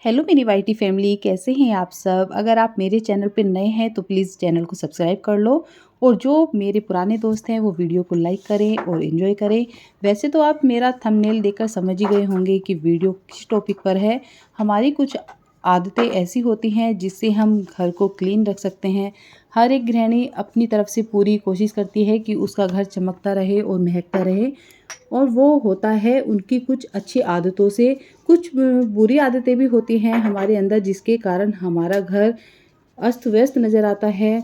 Hello मेरी YT family, कैसे हैं आप सब। अगर आप मेरे चैनल पे नए हैं तो प्लीज़ चैनल को सब्सक्राइब कर लो और जो मेरे पुराने दोस्त हैं वो वीडियो को लाइक करें और एंजॉय करें। वैसे तो आप मेरा थंबनेल देखकर समझ ही गए होंगे कि वीडियो किस टॉपिक पर है। हमारी कुछ आदतें ऐसी होती हैं जिससे हम घर को क्लीन रख सकते हैं। हर एक गृहिणी अपनी तरफ से पूरी कोशिश करती है कि उसका घर चमकता रहे और महकता रहे, और वो होता है उनकी कुछ अच्छी आदतों से। कुछ बुरी आदतें भी होती हैं हमारे अंदर जिसके कारण हमारा घर अस्त व्यस्त नज़र आता है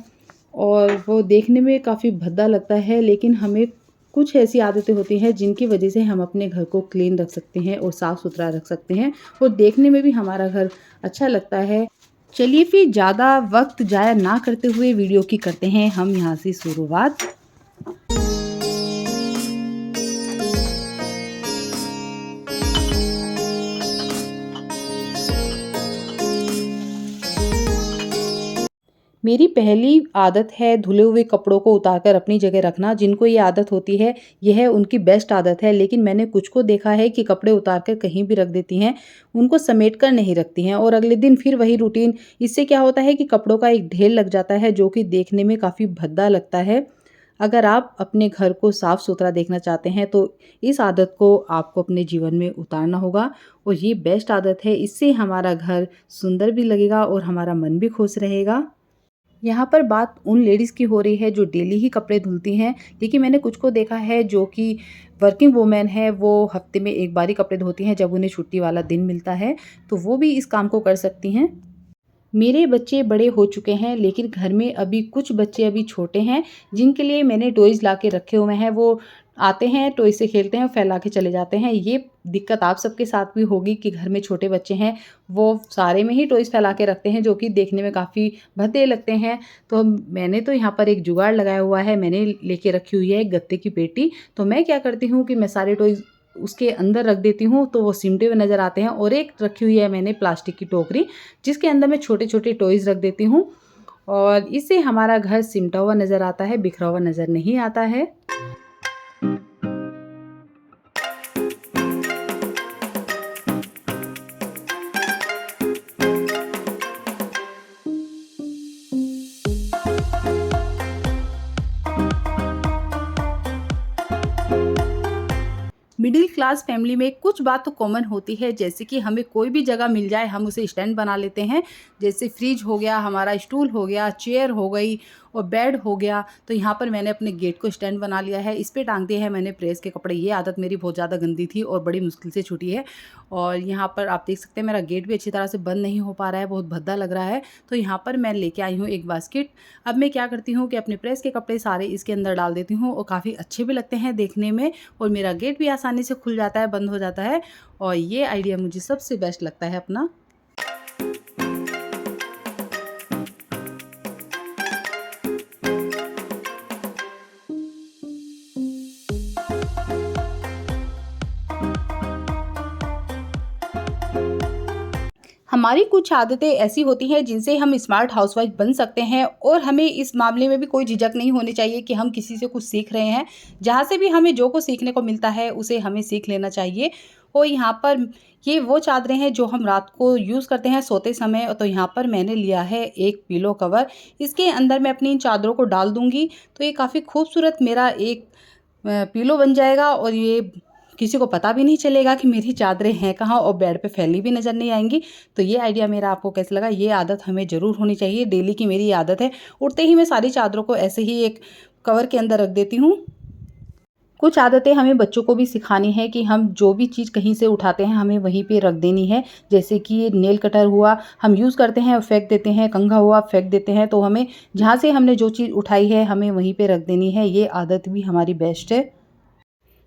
और वो देखने में काफ़ी भद्दा लगता है। लेकिन हमें कुछ ऐसी आदतें होती हैं जिनकी वजह से हम अपने घर को क्लीन रख सकते हैं और साफ़ सुथरा रख सकते हैं और देखने में भी हमारा घर अच्छा लगता है। चलिए फिर ज़्यादा वक्त ज़ाया ना करते हुए वीडियो की करते हैं हम यहाँ से शुरुआत। मेरी पहली आदत है धुले हुए कपड़ों को उतारकर अपनी जगह रखना। जिनको ये आदत होती है यह उनकी बेस्ट आदत है, लेकिन मैंने कुछ को देखा है कि कपड़े उतारकर कहीं भी रख देती हैं, उनको समेट कर नहीं रखती हैं और अगले दिन फिर वही रूटीन। इससे क्या होता है कि कपड़ों का एक ढेर लग जाता है जो कि देखने में काफ़ी भद्दा लगता है। अगर आप अपने घर को साफ़ सुथरा देखना चाहते हैं तो इस आदत को आपको अपने जीवन में उतारना होगा और ये बेस्ट आदत है। इससे हमारा घर सुंदर भी लगेगा और हमारा मन भी खुश रहेगा। यहाँ पर बात उन लेडीज़ की हो रही है जो डेली ही कपड़े धुलती हैं, लेकिन मैंने कुछ को देखा है जो कि वर्किंग वूमेन है, वो हफ्ते में एक बार ही कपड़े धोती हैं जब उन्हें छुट्टी वाला दिन मिलता है, तो वो भी इस काम को कर सकती हैं। मेरे बच्चे बड़े हो चुके हैं लेकिन घर में अभी कुछ बच्चे अभी छोटे हैं जिनके लिए मैंने टॉयज़ ला के रखे हुए हैं। वो आते हैं, टॉय से खेलते हैं, फैला के चले जाते हैं। ये दिक्कत आप सबके साथ भी होगी कि घर में छोटे बच्चे हैं, वो सारे में ही टॉयज़ फैला के रखते हैं जो कि देखने में काफ़ी भद्दे लगते हैं। तो मैंने तो यहाँ पर एक जुगाड़ लगाया हुआ है, मैंने लेके रखी हुई है एक गत्ते की पेटी। तो मैं क्या करती हूँ कि मैं सारे टॉयज़ उसके अंदर रख देती हूँ तो वो सिमटे हुए नज़र आते हैं, और एक रखी हुई है मैंने प्लास्टिक की टोकरी जिसके अंदर मैं छोटे-छोटे टॉयज़ रख देती हूँ और इससे हमारा घर सिमटा हुआ नज़र आता है, बिखरा हुआ नज़र नहीं आता है। मिडिल क्लास फैमिली में कुछ बात तो कॉमन होती है, जैसे कि हमें कोई भी जगह मिल जाए हम उसे स्टैंड बना लेते हैं। जैसे फ्रिज हो गया, हमारा स्टूल हो गया, चेयर हो गई और बेड हो गया। तो यहाँ पर मैंने अपने गेट को स्टैंड बना लिया है, इस पे टांग दिया है मैंने प्रेस के कपड़े। ये आदत मेरी बहुत ज़्यादा गंदी थी और बड़ी मुश्किल से छूटी है। और यहाँ पर आप देख सकते हैं मेरा गेट भी अच्छी तरह से बंद नहीं हो पा रहा है, बहुत भद्दा लग रहा है। तो यहाँ पर मैं लेके आई हूँ एक बास्केट। अब मैं क्या करती हूँ कि अपने प्रेस के कपड़े सारे इसके अंदर डाल देती हूँ और काफ़ी अच्छे भी लगते हैं देखने में, और मेरा गेट भी आसानी से खुल जाता है, बंद हो जाता है। और ये आइडिया मुझे सबसे बेस्ट लगता है अपना। हमारी कुछ आदतें ऐसी होती हैं जिनसे हम स्मार्ट हाउसवाइफ बन सकते हैं, और हमें इस मामले में भी कोई झिझक नहीं होनी चाहिए कि हम किसी से कुछ सीख रहे हैं। जहाँ से भी हमें जो कुछ सीखने को मिलता है उसे हमें सीख लेना चाहिए। और यहाँ पर ये वो चादरें हैं जो हम रात को यूज़ करते हैं सोते समय। तो यहाँ पर मैंने लिया है एक पिलो कवर, इसके अंदर मैं अपनी इन चादरों को डाल दूँगी तो ये काफ़ी खूबसूरत मेरा एक पिलो बन जाएगा, और ये किसी को पता भी नहीं चलेगा कि मेरी चादरें हैं कहाँ, और बेड पे फैली भी नज़र नहीं आएँगी। तो ये आइडिया मेरा आपको कैसा लगा? ये आदत हमें ज़रूर होनी चाहिए, डेली की मेरी ये आदत है। उठते ही मैं सारी चादरों को ऐसे ही एक कवर के अंदर रख देती हूँ। कुछ आदतें हमें बच्चों को भी सिखानी है कि हम जो भी चीज़ कहीं से उठाते हैं हमें वहीं पे रख देनी है। जैसे कि नेल कटर हुआ, हम यूज़ करते हैं और फेंक देते हैं, कंघा हुआ फेंक देते हैं, तो हमें जहाँ से हमने जो चीज़ उठाई है हमें वहीं पे रख देनी है। ये आदत भी हमारी बेस्ट है।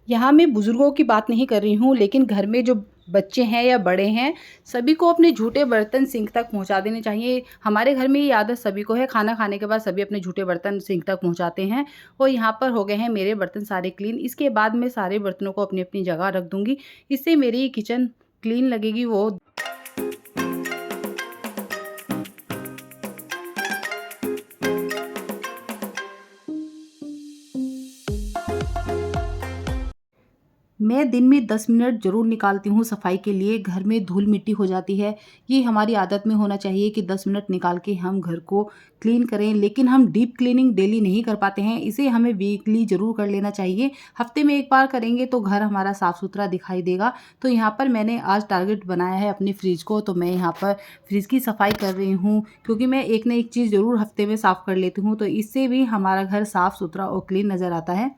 यहाँ मैं बुज़ुर्गों की बात नहीं कर रही हूँ, लेकिन घर में जो बच्चे हैं या बड़े हैं, सभी को अपने जूठे बर्तन सिंक तक पहुँचा देने चाहिए। हमारे घर में ये आदत सभी को है, खाना खाने के बाद सभी अपने जूठे बर्तन सिंक तक पहुँचाते हैं। और यहाँ पर हो गए हैं मेरे बर्तन सारे क्लीन। इसके बाद मैं सारे बर्तनों को अपनी-अपनी जगह रख दूँगी। इससे मेरी किचन क्लीन लगेगी। वो मैं दिन में 10 मिनट ज़रूर निकालती हूँ सफाई के लिए। घर में धूल मिट्टी हो जाती है, ये हमारी आदत में होना चाहिए कि 10 मिनट निकाल के हम घर को क्लीन करें। लेकिन हम डीप क्लीनिंग डेली नहीं कर पाते हैं, इसे हमें वीकली ज़रूर कर लेना चाहिए। हफ्ते में 1 बार करेंगे तो घर हमारा साफ़ सुथरा दिखाई देगा। तो यहाँ पर मैंने आज टारगेट बनाया है अपने फ्रिज को, तो मैं यहाँ पर फ्रिज की सफाई कर रही हूँ, क्योंकि मैं एक ना एक चीज़ ज़रूर हफ्ते में साफ़ कर लेती हूँ, तो इससे भी हमारा घर साफ़ सुथरा और क्लीन नज़र आता है।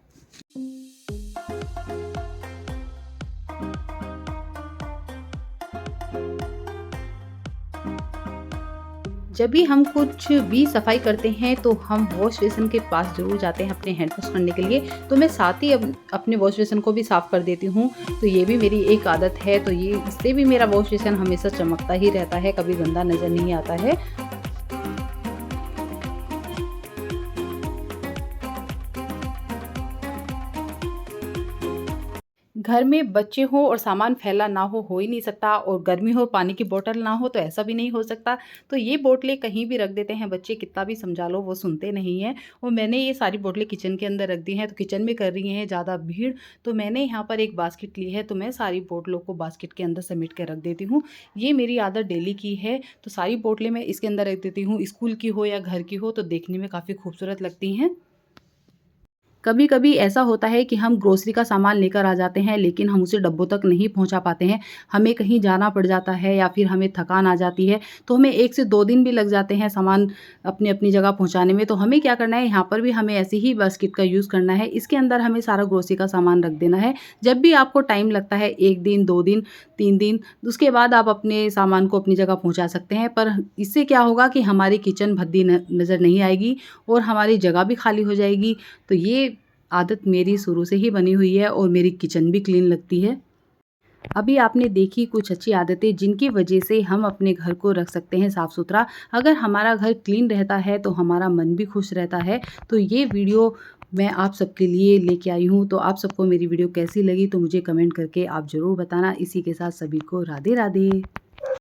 जब भी हम कुछ भी सफाई करते हैं तो हम वॉश बेसिन के पास ज़रूर जाते हैं अपने हैंड वॉश करने के लिए। तो मैं साथ ही अपने वॉश बेसिन को भी साफ़ कर देती हूँ। तो ये भी मेरी एक आदत है, तो ये इससे भी मेरा वॉश बेसिन हमेशा चमकता ही रहता है, कभी गंदा नज़र नहीं आता है। घर में बच्चे हों और सामान फैला ना हो ही नहीं सकता, और गर्मी हो, पानी की बोतल ना हो तो ऐसा भी नहीं हो सकता। तो ये बोतलें कहीं भी रख देते हैं बच्चे, कितना भी समझा लो वो सुनते नहीं हैं। और मैंने ये सारी बोतलें किचन के अंदर रख दी हैं, तो किचन में कर रही हैं ज़्यादा भीड़, तो मैंने यहाँ पर एक बास्केट ली है, तो मैं सारी बोतलों को बास्केट के अंदर समेट के रख देती हूँ। ये मेरी आदत डेली की है, तो सारी बोतलें मैं इसके अंदर रख देती हूँ, स्कूल की हो या घर की हो, तो देखने में काफ़ी खूबसूरत लगती हैं। कभी-कभी ऐसा होता है कि हम ग्रोसरी का सामान लेकर आ जाते हैं, लेकिन हम उसे डब्बों तक नहीं पहुँचा पाते हैं। हमें कहीं जाना पड़ जाता है या फिर हमें थकान आ जाती है, तो हमें 1 से 2 दिन भी लग जाते हैं सामान अपनी-अपनी जगह पहुँचाने में। तो हमें क्या करना है, यहाँ पर भी हमें ऐसी ही बास्केट का यूज़ करना है। इसके अंदर हमें सारा ग्रोसरी का सामान रख देना है। जब भी आपको टाइम लगता है, 1 दिन, 2 दिन, 3 दिन, उसके बाद आप अपने सामान को अपनी जगह पहुँचा सकते हैं। पर इससे क्या होगा कि हमारी किचन भद्दी नज़र नहीं आएगी और हमारी जगह भी खाली हो जाएगी। तो ये आदत मेरी शुरू से ही बनी हुई है और मेरी किचन भी क्लीन लगती है। अभी आपने देखी कुछ अच्छी आदतें जिनकी वजह से हम अपने घर को रख सकते हैं साफ़-सुथरा। अगर हमारा घर क्लीन रहता है तो हमारा मन भी खुश रहता है। तो ये वीडियो मैं आप सबके लिए लेके आई हूँ। तो आप सबको मेरी वीडियो कैसी लगी तो मुझे कमेंट करके आप ज़रूर बताना। इसी के साथ सभी को राधे राधे।